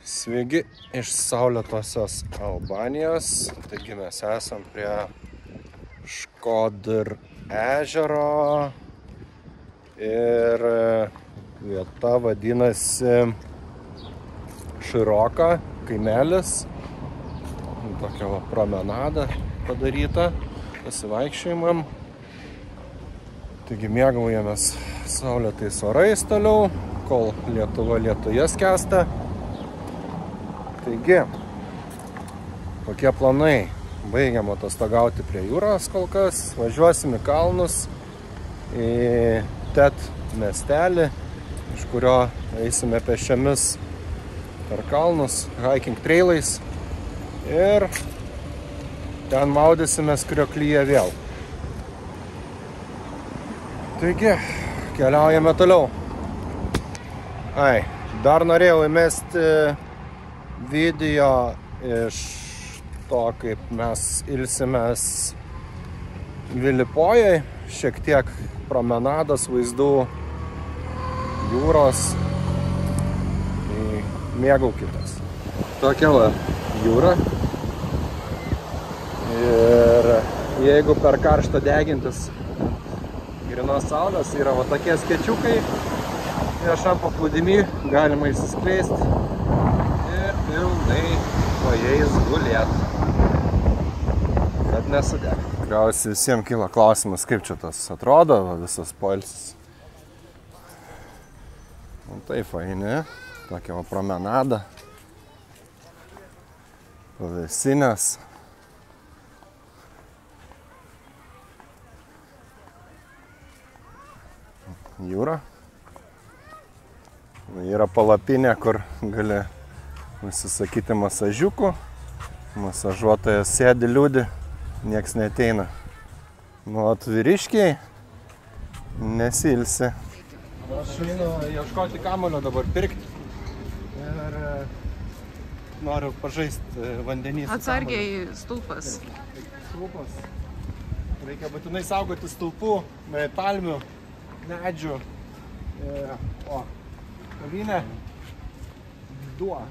Sveiki iš saulėtosios Albanijos. Taigi mes esam prie Škodr ežero ir vieta vadinasi Široka, kaimelis. Tokia promenada padaryta pasivaikščiojimam. Taigi mėgaujamės saulėtais orais toliau, kol Lietuva lietuje skęsta. Taigi, kokie planai? Baigiam atostogauti prie jūros kol kas, važiuosim į kalnus, į Tet miestelį, iš kurio eisime pėsčiomis per kalnus, hiking trailais ir ten maudysimės krioklyje vėl. Taigi, keliaujame toliau. Dar norėjau įmesti video iš to, kaip mes ilsimės Vilipojoj, šiek tiek promenados, vaizdų, jūros, tai mėgaukitės. Tokia va jūra ir jeigu per karštą degintis grynos saulės, yra va tokie skėčiukai, viešam paplūdimy galima išsiskleisti ir pilnai po jais gulėt, kad nesudeg. Tikriausiai visiems kyla klausimas, kaip čia tas atrodo, visas poilsis. Tai faini, tokia va promenada, pavėsinės. Jūra. Yra palapinė, kur gali užsisakyti masažiukų. Masažuotojas sėdi liūdi, nieks neteina. Nu, vyriškiai nesilsi. Aš einu ieškoti kamuolio dabar pirkti. Ir noriu pažaisti vandenį. Atsargiai stulpas. Stulpas. Reikia būtinai saugoti stulpų, palmių, medžių. Kavinė. Duo.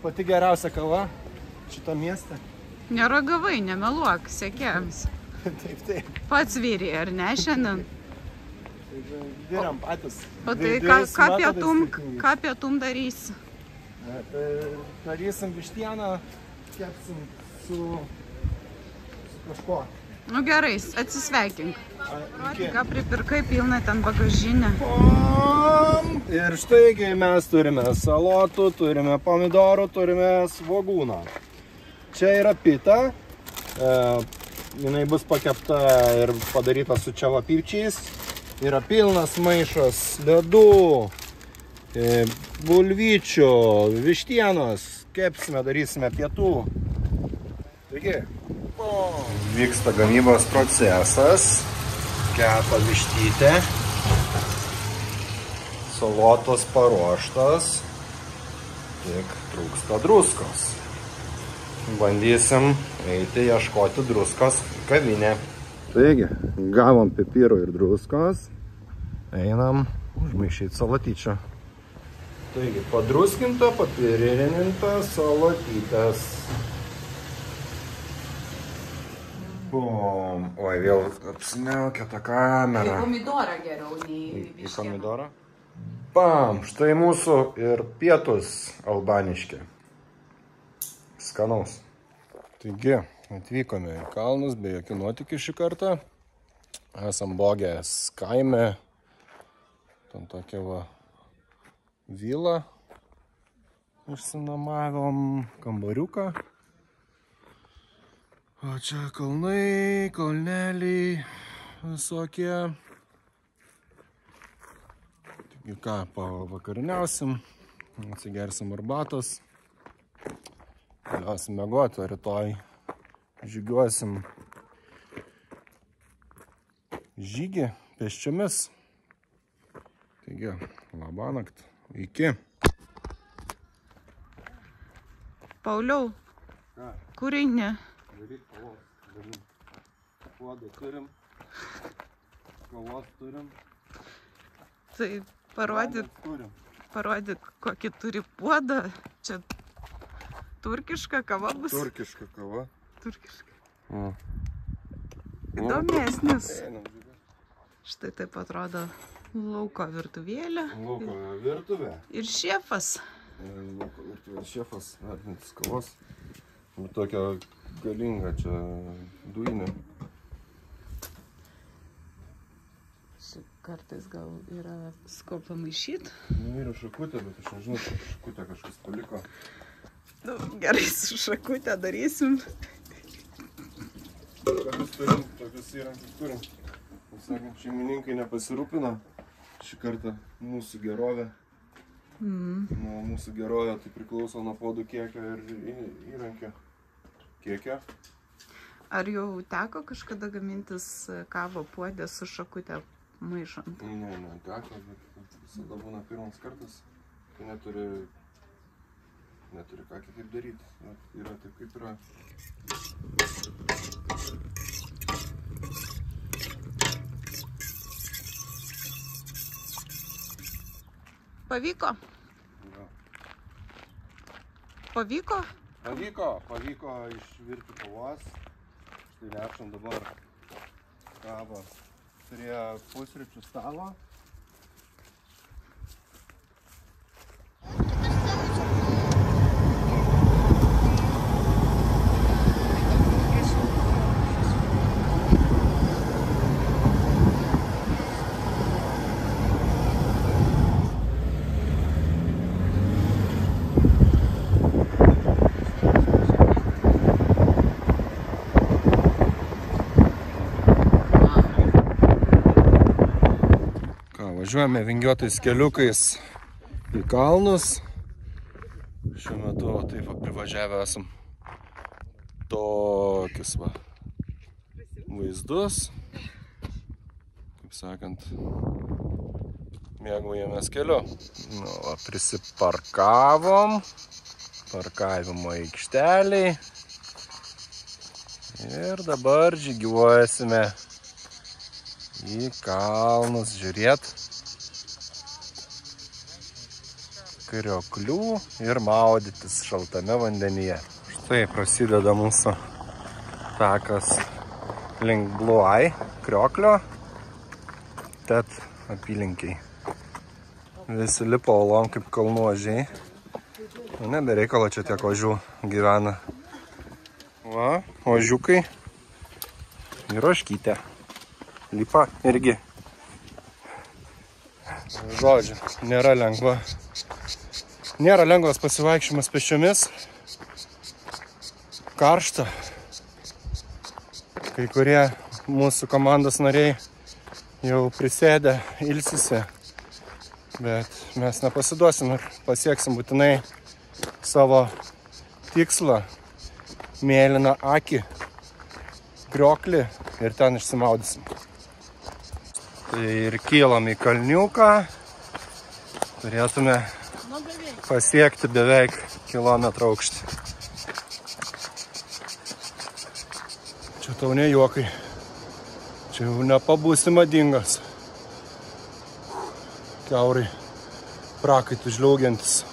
Pati geriausia kava šitą miestą. Neragavai, nemeluok sekėjams. Taip. Pats vyri, ar ne šiandien? Vyriam patys. O tai ką pietum darysi? Darysim vištieną, kepsim su kažko. Nu gerai, atsisveikink. Ką pripirkai, pilna ten bagažinė. Ir štai mes turime salotų, turime pomidorų, turime svogūną. Čia yra pita. Jinai bus pakepta ir padaryta su čiavapypčiais. Yra pilnas maišas ledų, bulvyčių, vištienos. Kepsime, darysime pietų. Taigi, vyksta gamybos procesas. Kepa vištytė. Salotos paruoštos. Tik trūksta druskos. Bandysim eiti ieškoti druskos į kavinę. Taigi, gavom pipirų ir druskos. Einam užmaišyti salatyčio. Taigi, padruskinta, papirininta salatytės. Bum. Oi, vėl apsiniaukė tą kamerą. Į pomidorą geriau nei į pomidorą. Bam, štai mūsų ir pietus albaniški. Skanaus. Taigi, atvykome į kalnus, be jokių nuotykių šį kartą. Esam Bogės kaime. Ten tokia va vila. Išsinuomavom kambariuką. O čia kalnai, kalneliai visokie. Taigi ką, pavakariniausim, atsigersim arbatos. Keliausim miegoti, o rytoj žygiuosim žygį pėsčiomis. Taigi, labanakt, iki. Pauliau, kur eini? Daryt kavos, puodą turim, kavos turim. Tai parodyt. Turim. parodyk, kokį turi puodą. Čia turkiška kava bus. Turkiška kava. Turkiška. Įdomesnis. Štai taip atrodo lauko virtuvėlė. Lauko virtuvė. Ir šefas. Lauko virtuvė šefas, vertintis kavos. Bet tokia galinga čia dujinė. Kartais gal yra ko pamaišyti. Yra šakutė, bet aš nežinau, šakutę kažkas paliko. Nu, gerai, su šakutę darysim. Tokius turim, tokius įrankius turim. Sakant, šeimininkai nepasirūpino šį kartą mūsų gerovę. Nuo mūsų gerovė tai priklauso nuo puodų kiekio ir įrankio kiekio. Ar jau teko kažkada gamintis kavą puodę su šakutę maišant? Ne, teko, bet visada būna pirmas kartas, kai neturi ką kitaip daryti. Yra taip kaip yra. Pavyko? Ja. Pavyko? Pavyko išvirti kavos. Štai nešam dabar kavą prie pusryčių stalo. Važiuojame vingiuotais keliukais į kalnus. Šiuo metu taip privažiavę esam tokius vaizdus. Kaip sakant, mėgaujamės keliu. Nu, prisiparkavom. Parkavimo aikšteliai. Ir dabar žygiuosime į kalnus žiūrėt krioklių ir maudytis šaltame vandenyje. Štai prasideda mūsų takas link Blue Eye krioklio, tad apylinkiai. Visi lipo olom kaip kalnų ožiai. Nebereikalo čia tiek ožių gyvena. Va, ožiukai ir ožkytė. Lipa irgi. Žodžiu, nėra lengvas pasivaikščiojimas pėsčiomis. Karšta. Kai kurie mūsų komandos nariai jau prisėdę, ilsisi. Bet mes nepasiduosim ir pasieksim būtinai savo tikslą. Mėlyną akį, krioklį ir ten išsimaudysim. Tai ir kylam į kalniuką. Turėtume pasiekti beveik kilometrą aukštį. Čia tau ne juokai. Čia jau nepabūsi madingas. Kiaurai prakaitų žliaugiantis.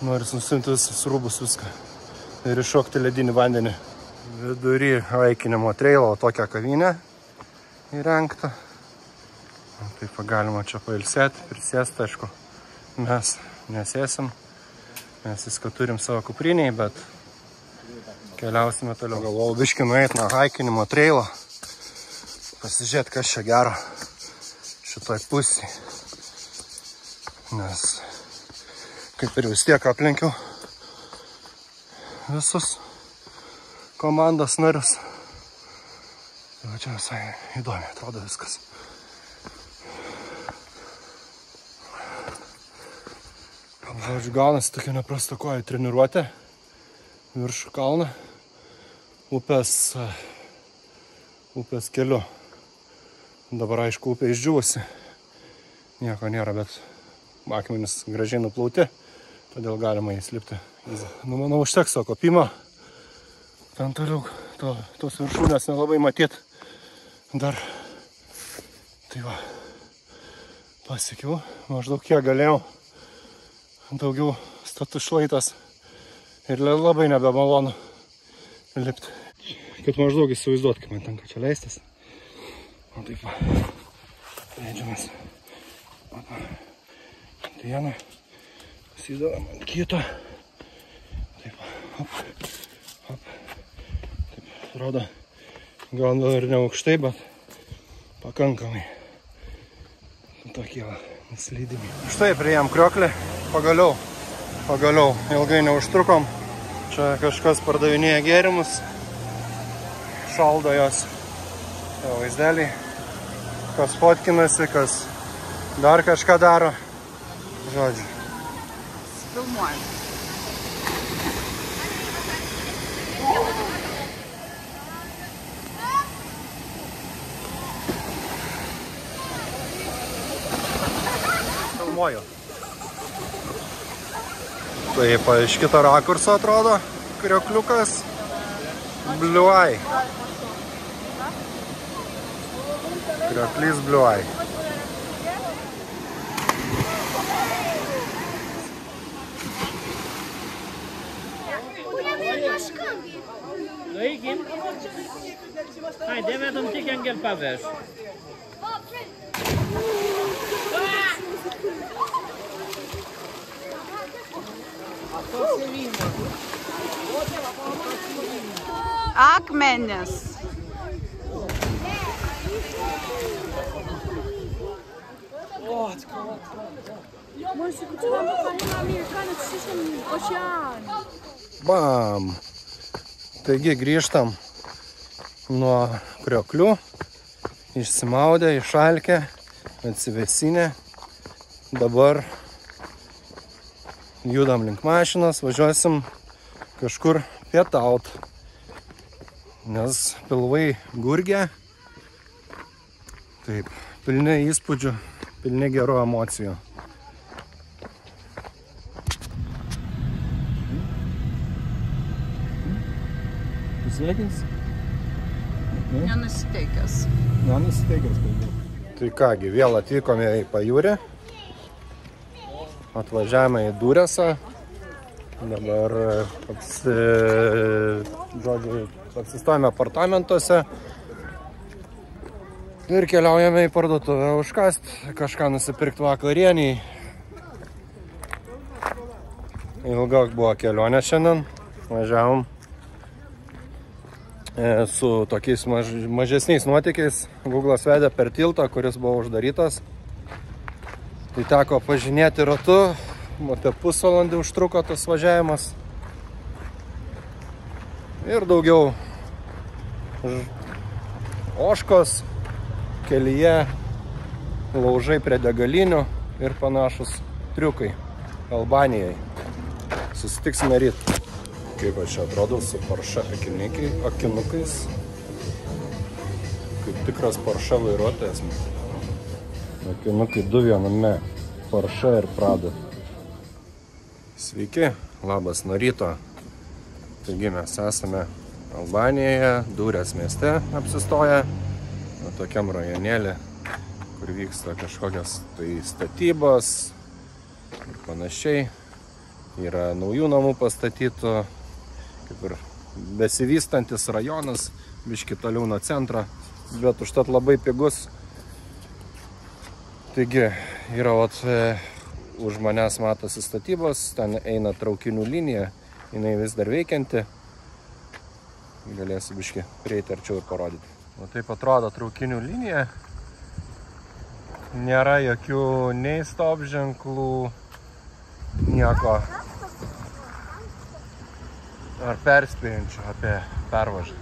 Noris nusimti visus rūbus viską. Ir iššokti ledinį vandenį. Vidury haikinimo treilo tokią kavinę įrengta. Taip galima čia pailsėti, prisėsti, aišku. Mes nesėsim, mes viską turim savo kupriniai, bet keliausime toliau. Galvojau biškį nueiti nuo haikinimo treilo, pasižiūrėti, kas čia gero šitoj pusėj. Nes kaip ir vis tiek aplenkiau visus komandos narius. Tai čia visai įdomiai atrodo viskas. Žodžiu, gaunasi tokia neprasta koja treniruotė virš kalną upės keliu. Dabar aišku upė išdžiūvusi, nieko nėra, bet akmenys gražiai nuplauti, todėl galima įslipti. Nu, manau, užteks savo kopimo. Ten toliau tos viršūnės nelabai matyt dar. Tai va, Pasiekiau maždaug kiek galėjau. Daugiau status šlaitas ir labai nebemalonu lipti. Kad maždaug įsivaizduot, kaip man tenka čia leistis. O taip va, leidžiamės. Ant vieną, pasidavėm ant kito. Taip va, hop, hop. Taip, atrodo, gal ir ne aukštai, bet pakankamai. Tokie va, nusileidimai. Štai priėjom krioklį, pagaliau, ilgai neužtrukom. Čia kažkas pardavinėja gėrimus, šaldo jos vaizdeliai, kas fotkinasi, kas dar kažką daro, žodžiu. Filmuoju. Taip, iš kito rakurso atrodo kriokliukas Blue Eye. Krioklys Blue Eye. Nu ikim. Haide, vedem tik engel paveš. Akmenis. Bam! Taigi grįžtam nuo krioklių, išsimaudę, išalkę, atsivesinę. Dabar judam link mašinos, važiuosim kažkur pietaut, nes pilvai gurgia. Taip, pilni įspūdžių, pilni gerų emocijų. Pasveikins? Nenusiteikęs. Nenusiteikęs. Tai kągi, vėl atvykome į pajūrį. Atvažiavome į Duresą. Dabar apsistojame apartamentuose. Ir keliaujame į parduotuvę užkast, kažką nusipirkti vakarieniai. Ilga buvo kelionė šiandien. Važiavom su tokiais mažesniais nuotykiais. Google'as vedė per tiltą, kuris buvo uždarytas. Tai teko pažinėti ratu. Apie pusvalandį užtruko tas važiavimas. Ir daugiau ožkos kelyje, laužai prie degalinių ir panašus triukai Albanijai. Susitiksime ryt. Kaip aš čia atrodau su Porsche akinukais. Kaip tikras Porsche vairuotojas. Akinukai du viename. Porsche ir Prado. Sveiki, labas nuo ryto. Taigi mes esame Albanijoje, Durės mieste apsistoję. Tokiam rajonėlį, kur vyksta kažkokios tai statybos ir panašiai. Yra naujų namų pastatytų, kaip ir besivystantis rajonas, biškį toliau nuo centro, bet užtat labai pigus. Taigi, yra už manęs matosi statybos, ten eina traukinių linija, jinai vis dar veikianti. Galėsiu biškį prieiti arčiau ir parodyti. O taip atrodo traukinių linija. Nėra jokių nei stop ženklų, nieko. Ar perspėjančių apie pervažą.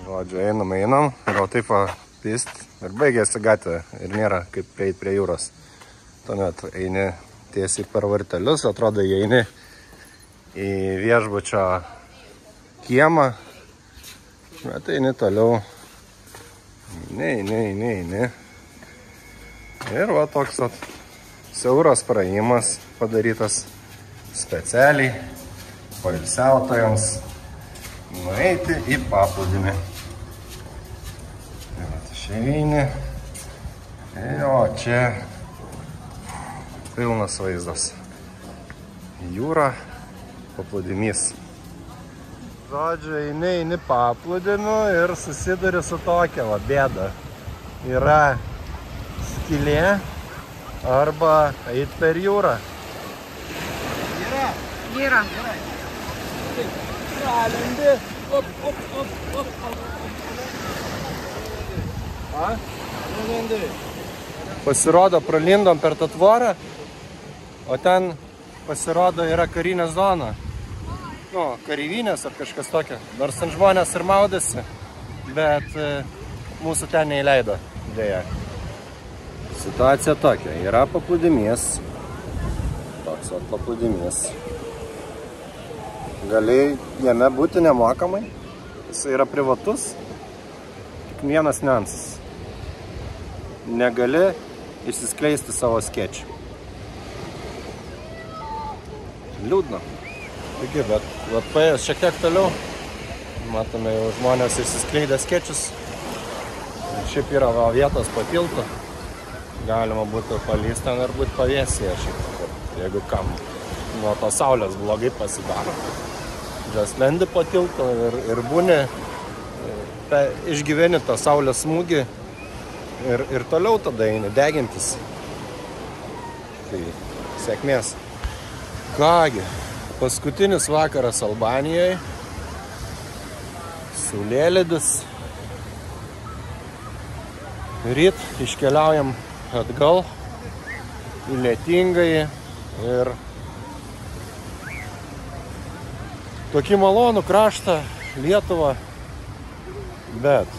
Žodžiu, einam, gal taip pist ir baigėsi gatvė ir nėra kaip prieiti prie jūros. Tuomet eini tiesiai per vartelius, atrodo, eini į viešbučio kiemą, bet eini toliau. Ne. Ir va toks siauras praėjimas padarytas specialiai poilsiautojams nueiti į paplūdimį. Ir išeini. O čia pilnas vaizdas. Jūra, paplūdimys. Žodžiu, eini paplūdimiu ir susiduri su tokia va bėda. Yra skylė arba eit per jūrą. Yra. Ralendi. Pasirodo, pralindom per tą tvorą, o ten pasirodo yra karinė zona. Nu, kareivinės ar kažkas tokio. Nors ten žmonės ir maudėsi, bet mūsų ten neįleido, dėja. Situacija tokia. Yra paplūdimys. Toks vat paplūdimys. Gali jame būti nemokamai. Jis yra privatus. Tik vienas niuansas. Negali išsiskleisti savo skečių. Liūdna. Taigi, bet paėjus šiek tiek toliau, matome jau žmonės išsiskleidę skečius. Šiaip yra vietos po tiltu. Galima būtų palysti ten ir būti pavėsyje šiaip. Jeigu kam nuo to saulės blogai pasidaro. Žas lendi po tiltu ir būni, išgyveni tą saulės smūgį ir toliau tada eini degintis. Tai sėkmės. Kągi, paskutinis vakaras Albanijoje. Saulėlydis. Ryt iškeliaujam atgal į lietingąjį ir tokį malonų kraštą Lietuvą, bet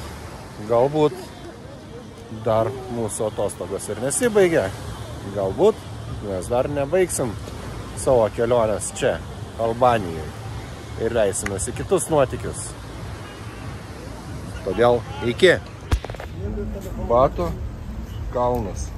galbūt dar mūsų atostogos ir nesibaigia. Galbūt mes dar nebaigsim savo kelionės čia, Albanijoje, ir leisimės į kitus nuotykius. Todėl iki. Batų kalnas.